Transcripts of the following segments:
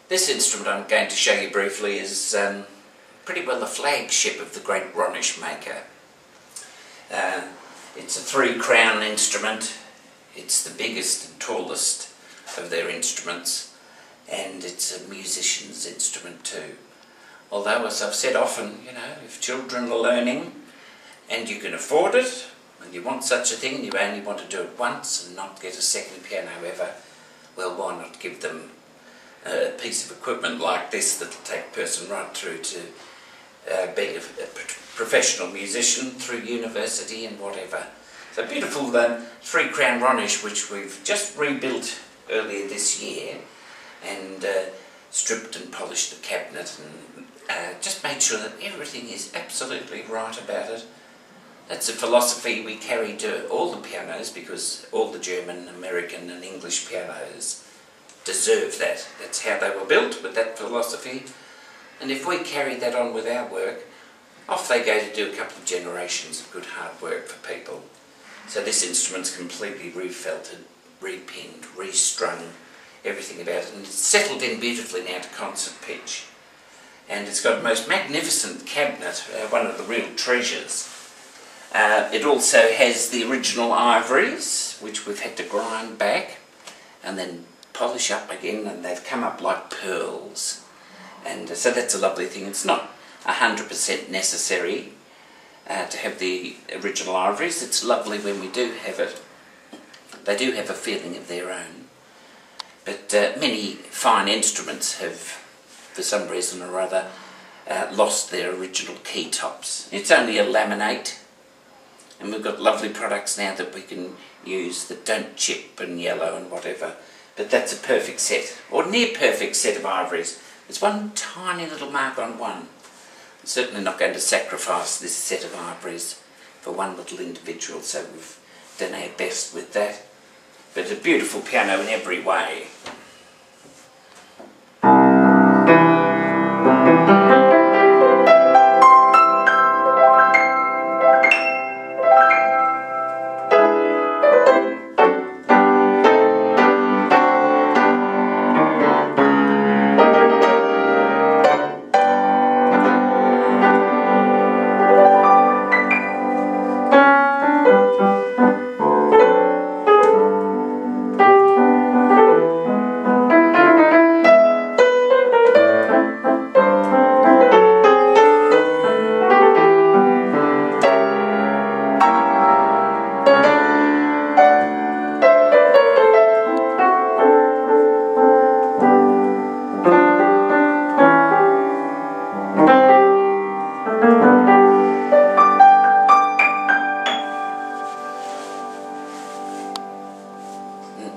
This instrument I'm going to show you briefly is pretty well the flagship of the great Ronisch maker. It's a 3-crown instrument. It's the biggest and tallest of their instruments, and it's a musician's instrument too. Although, as I've said often, you know, if children are learning and you can afford it, and you want such a thing and you only want to do it once and not get a second piano ever, well, why not give them a piece of equipment like this that will take a person right through to being a professional musician through university and whatever. So beautiful 3-crown Ronisch, which we've just rebuilt earlier this year, and stripped and polished the cabinet and just made sure that everything is absolutely right about it. That's a philosophy we carry to all the pianos, because all the German, American and English pianos deserve that. That's how they were built, with that philosophy. And if we carry that on with our work, off they go to do a couple of generations of good hard work for people. So this instrument's completely refelted, repinned, restrung, everything about it, and it's settled in beautifully now to concert pitch. And it's got a most magnificent cabinet, one of the real treasures. It also has the original ivories, which we've had to grind back and then polish up again, and they've come up like pearls. And so that's a lovely thing. It's not 100% necessary to have the original ivories. It's lovely when we do have it. They do have a feeling of their own. But many fine instruments have, for some reason or other, lost their original key tops. It's only a laminate, and we've got lovely products now that we can use that don't chip and yellow and whatever. But that's a perfect set, or near perfect set of ivories. There's one tiny little mark on one. I'm certainly not going to sacrifice this set of ivories for one little individual, so we've done our best with that. But a beautiful piano in every way.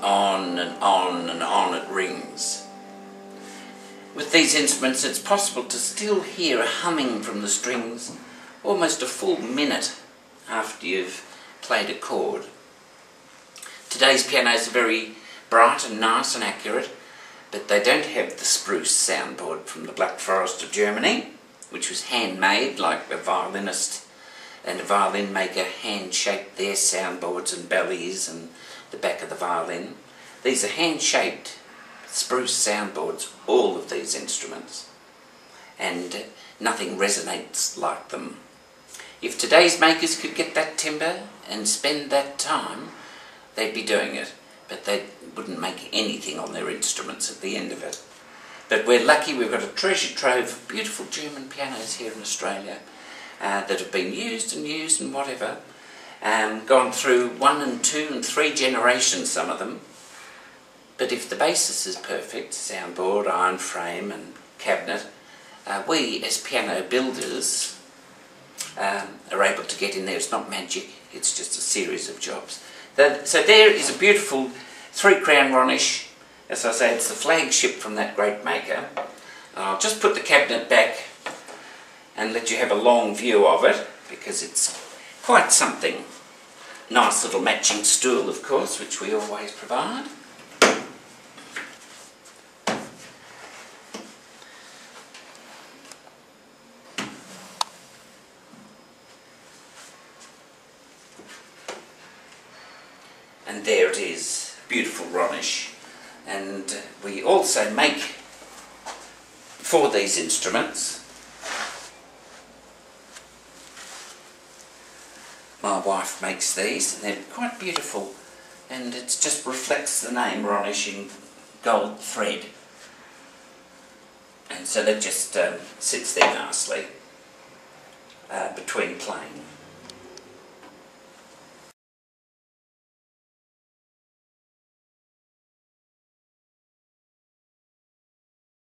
On and on and on it rings. With these instruments, it's possible to still hear a humming from the strings almost a full minute after you've played a chord. Today's pianos are very bright and nice and accurate, but they don't have the spruce soundboard from the Black Forest of Germany, which was handmade, like a violinist and a violin maker hand-shaped their soundboards and bellies and the back of the violin. These are hand-shaped spruce soundboards, all of these instruments, and nothing resonates like them. If today's makers could get that timber and spend that time, they'd be doing it, but they wouldn't make anything on their instruments at the end of it. But we're lucky, we've got a treasure trove of beautiful German pianos here in Australia that have been used and whatever, gone through 1 and 2 and 3 generations, some of them. But if the basis is perfect, soundboard, iron frame and cabinet, we as piano builders are able to get in there. It's not magic, it's just a series of jobs. So there is a beautiful 3-crown Ronisch. As I say, it's the flagship from that great maker. I'll just put the cabinet back and let you have a long view of it, because it's quite something. Nice little matching stool, of course, which we always provide. And there it is, beautiful Ronisch. And we also make for these instruments. My wife makes these, and they're quite beautiful, and it just reflects the name Ronisch in gold thread. And so that just sits there nicely between playing.